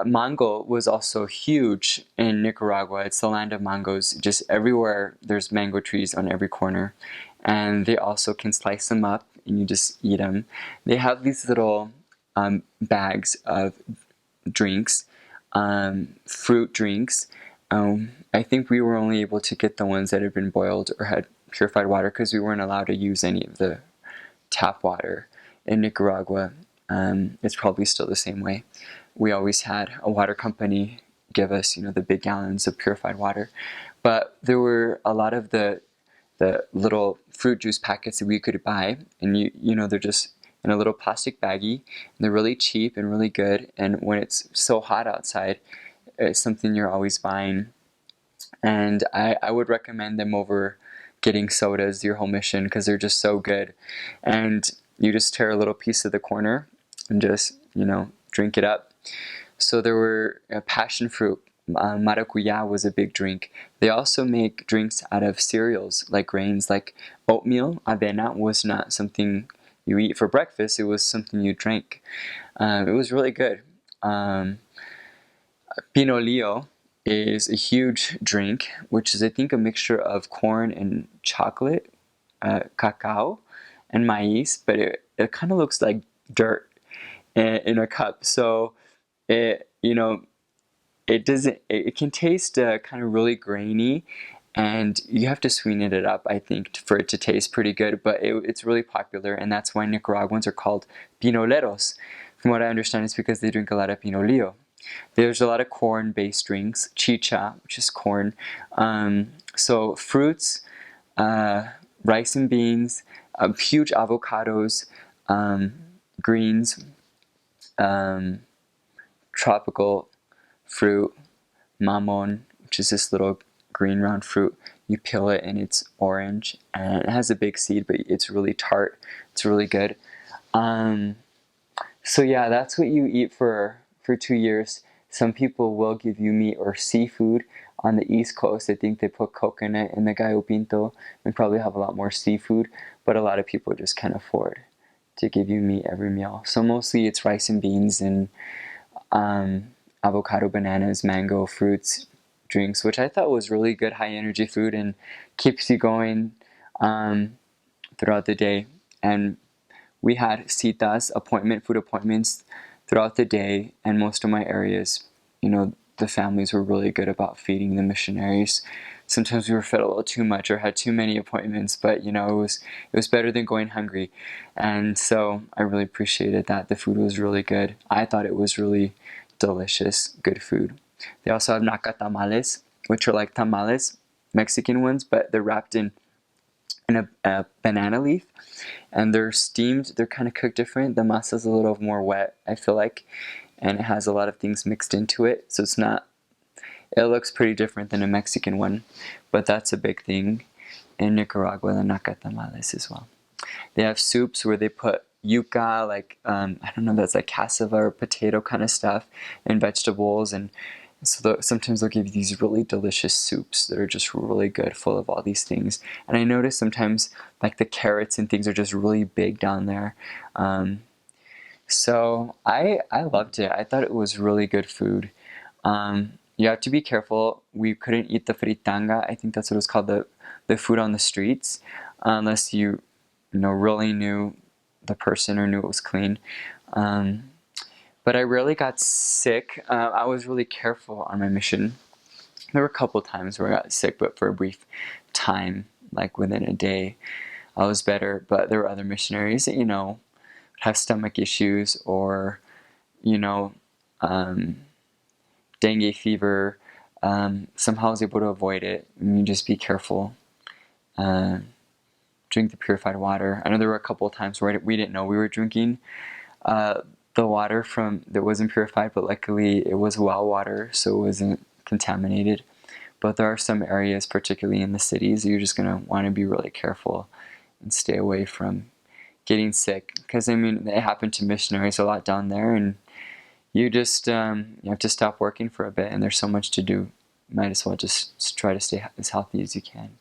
mango was also huge in Nicaragua. It's the land of mangoes. Just everywhere there's mango trees on every corner. And they also can slice them up and you just eat them. They have these little bags of drinks, fruit drinks. I think we were only able to get the ones that had been boiled or had purified water because we weren't allowed to use any of the tap water in Nicaragua. It's probably still the same way. We always had a water company give us, the big gallons of purified water. But there were a lot of the little fruit juice packets that we could buy, and they're just in a little plastic baggie, and they're really cheap and really good. And when it's so hot outside, it's something you're always buying. And I would recommend them over getting sodas your whole mission because they're just so good. And you just tear a little piece of the corner and just, drink it up. So there were passion fruit. Maracuya was a big drink. They also make drinks out of cereals, like grains, like oatmeal. Avena was not something you eat for breakfast. It was something you drank. It was really good. Pinolillo is a huge drink, which is, I think, a mixture of corn and chocolate, cacao, and maize, but it kind of looks like dirt in a cup. So it can taste kind of really grainy, and you have to sweeten it up, I think, for it to taste pretty good. But it's really popular, and that's why Nicaraguans are called pinoleros. From what I understand, it's because they drink a lot of pinolillo. There's a lot of corn-based drinks, chicha, which is corn. So fruits, rice and beans, huge avocados, greens, tropical fruit, mamon, which is this little green round fruit. You peel it and it's orange, and it has a big seed, but it's really tart. It's really good. So yeah, that's what you eat for 2 years. Some people will give you meat or seafood. On the East Coast, I think they put coconut in the gallo pinto and probably have a lot more seafood, but a lot of people just can't afford to give you meat every meal. So mostly it's rice and beans and avocado, bananas, mango, fruits, drinks, which I thought was really good high energy food and keeps you going throughout the day. And we had citas, food appointments throughout the day, and most of my areas, the families were really good about feeding the missionaries. Sometimes we were fed a little too much or had too many appointments, but it was better than going hungry. And so I really appreciated that. The food was really good. I thought it was really delicious, good food. They also have naca tamales, which are like tamales, Mexican ones, but they're wrapped in a banana leaf, and they're steamed. They're kind of cooked different. The masa is a little more wet, I feel like, and it has a lot of things mixed into it, so it looks pretty different than a Mexican one, but that's a big thing in Nicaragua, the naca tamales as well. They have soups where they put yuca, like I don't know, that's like cassava or potato kind of stuff, and vegetables, and so sometimes they'll give you these really delicious soups that are just really good, full of all these things. And I notice sometimes like the carrots and things are just really big down there. So I loved it. I thought it was really good food. You have to be careful. We couldn't eat the fritanga. I think that's what it's called, the food on the streets, unless you really knew the person or knew it was clean. But I rarely got sick. I was really careful on my mission. There were a couple times where I got sick, but for a brief time, like within a day, I was better. But there were other missionaries that, have stomach issues or, dengue fever. Somehow I was able to avoid it. And you just be careful. Drink the purified water. I know there were a couple of times where we didn't know we were drinking the water that wasn't purified, but luckily it was well water, so it wasn't contaminated. But there are some areas, particularly in the cities, you're just going to want to be really careful and stay away from getting sick. Because, it happened to missionaries a lot down there, and you just you have to stop working for a bit, and there's so much to do. Might as well just try to stay as healthy as you can.